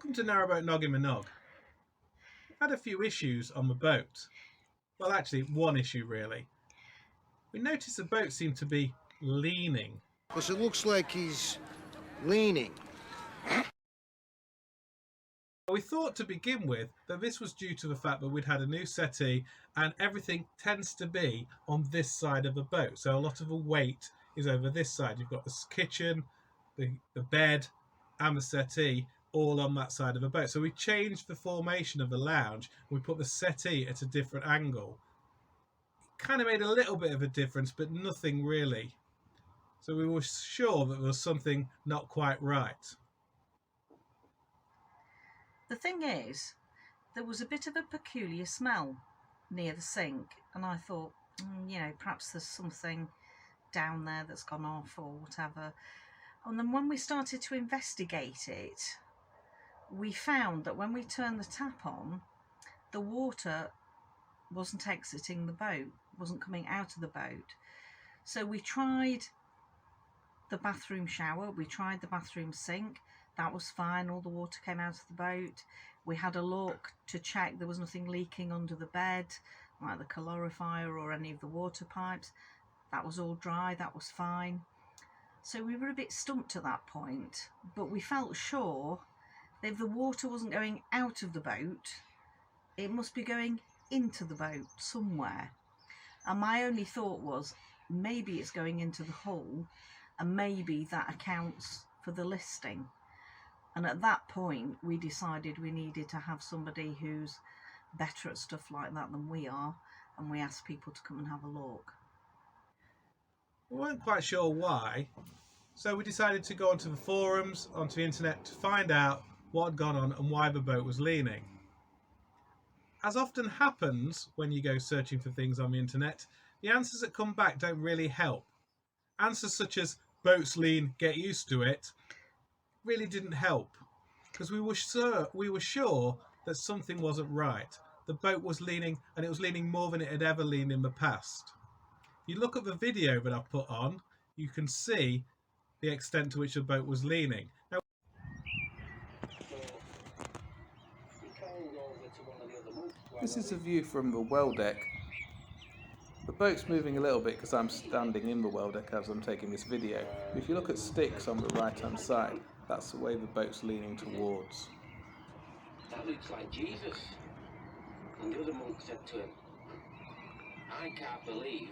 Welcome to Narrowboat Noggin My Nog. We've had a few issues on the boat. Well, actually, one issue really. We noticed the boat seemed to be leaning. Because it looks like he's leaning. We thought to begin with that this was due to the fact that we'd had a new settee and everything tends to be on this side of the boat. So a lot of the weight is over this side. You've got the kitchen, the bed and the settee all on that side of the boat. So we changed the formation of the lounge. We put the settee at a different angle. It kind of made a little bit of a difference, but nothing really. So we were sure that there was something not quite right. The thing is, there was a bit of a peculiar smell near the sink, and I thought, perhaps there's something down there that's gone off or whatever. And then when we started to investigate it, we found that when we turned the tap on, the water wasn't exiting the boat, wasn't coming out of the boat. So we tried the bathroom shower, we tried the bathroom sink. That was fine, all the water came out of the boat. We had a look to check there was nothing leaking under the bed, like the calorifier or any of the water pipes. That was all dry, that was fine. So we were a bit stumped at that point, but we felt sure that if the water wasn't going out of the boat, it must be going into the boat somewhere. And my only thought was, maybe it's going into the hull, and maybe that accounts for the listing. And at that point, we decided we needed to have somebody who's better at stuff like that than we are, and we asked people to come and have a look. We weren't quite sure why, so we decided to go onto the forums, onto the internet, to find out what had gone on and why the boat was leaning. As often happens when you go searching for things on the internet, the answers that come back don't really help. Answers such as boats lean, get used to it, really didn't help, because we were sure that something wasn't right. The boat was leaning, and it was leaning more than it had ever leaned in the past. If you look at the video that I've put on, you can see the extent to which the boat was leaning. Now, this is a view from the well deck. The boat's moving a little bit because I'm standing in the well deck as I'm taking this video. But if you look at sticks on the right hand side, that's the way the boat's leaning towards. That looks like Jesus. And the other monk said to him, I can't believe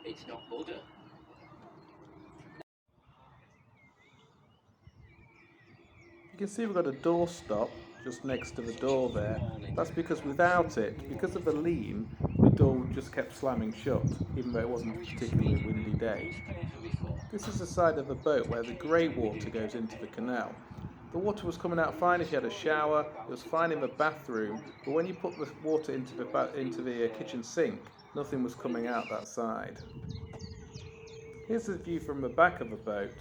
it's not Buddha. You can see we've got a door stop just next to the door there. That's because without it, because of the lean, the door just kept slamming shut, even though it wasn't a particularly windy day. This is the side of the boat where the grey water goes into the canal. The water was coming out fine if you had a shower, it was fine in the bathroom, but when you put the water into the kitchen sink, nothing was coming out that side. Here's the view from the back of the boat.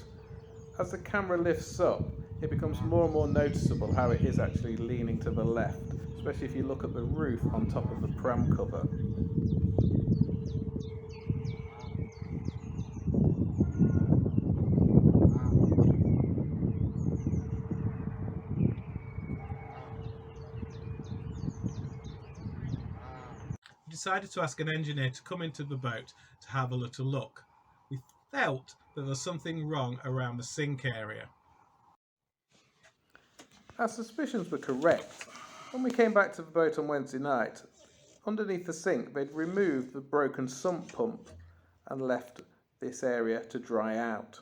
As the camera lifts up, it becomes more and more noticeable how it is actually leaning to the left, especially if you look at the roof on top of the pram cover. We decided to ask an engineer to come into the boat to have a little look. We felt that there was something wrong around the sink area. Our suspicions were correct. When we came back to the boat on Wednesday night, underneath the sink they'd removed the broken sump pump and left this area to dry out.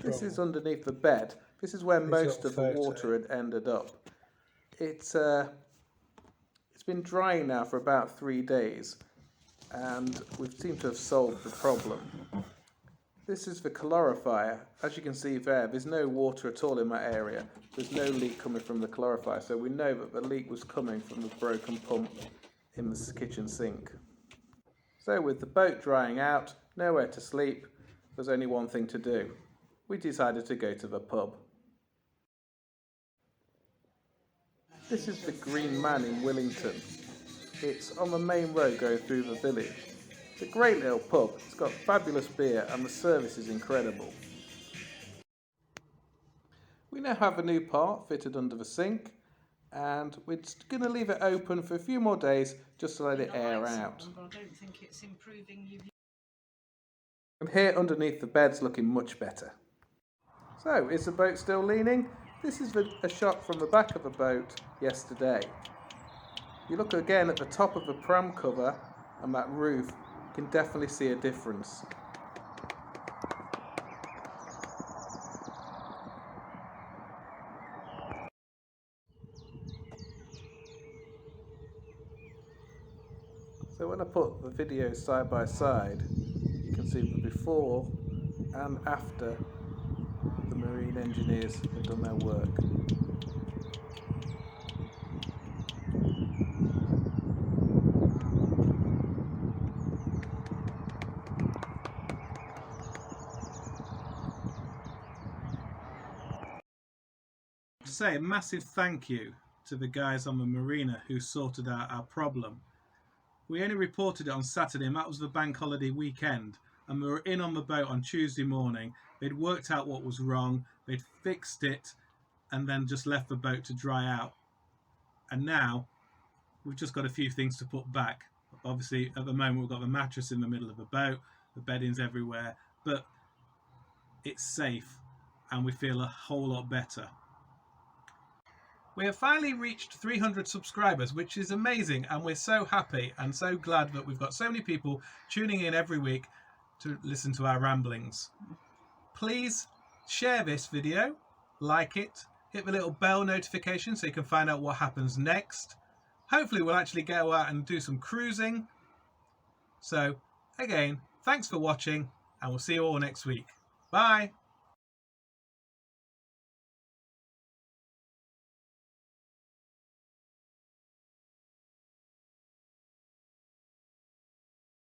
This is underneath the bed. This is where most of the water had ended up. It's been drying now for about 3 days, and we seem to have solved the problem. This is the calorifier. As you can see there's no water at all in that area. There's no leak coming from the calorifier, so we know that the leak was coming from the broken pump in the kitchen sink. So with the boat drying out, nowhere to sleep, there's only one thing to do. We decided to go to the pub. This is the Green Man in Willington. It's on the main road going through the village. It's a great little pub. It's got fabulous beer and the service is incredible. We now have a new part fitted under the sink, and we're going to leave it open for a few more days just to let it air out. But I don't think it's improving you. And here underneath the bed's looking much better. So, is the boat still leaning? This is a shot from the back of the boat yesterday. You look again at the top of the pram cover and that roof, you can definitely see a difference. So when I put the videos side by side, you can see the before and after the marine engineers have done their work. To say a massive thank you to the guys on the marina who sorted out our problem. We only reported it on Saturday, and that was the bank holiday weekend, and we were in on the boat on Tuesday morning. They'd worked out what was wrong, they'd fixed it, and then just left the boat to dry out. And now we've just got a few things to put back. Obviously at the moment we've got the mattress in the middle of the boat, the bedding's everywhere, but it's safe and we feel a whole lot better. We have finally reached 300 subscribers, which is amazing, and we're so happy and so glad that we've got so many people tuning in every week to listen to our ramblings. Please share this video, like it, hit the little bell notification so you can find out what happens next. Hopefully we'll actually go out and do some cruising. So again, thanks for watching, and we'll see you all next week. Bye!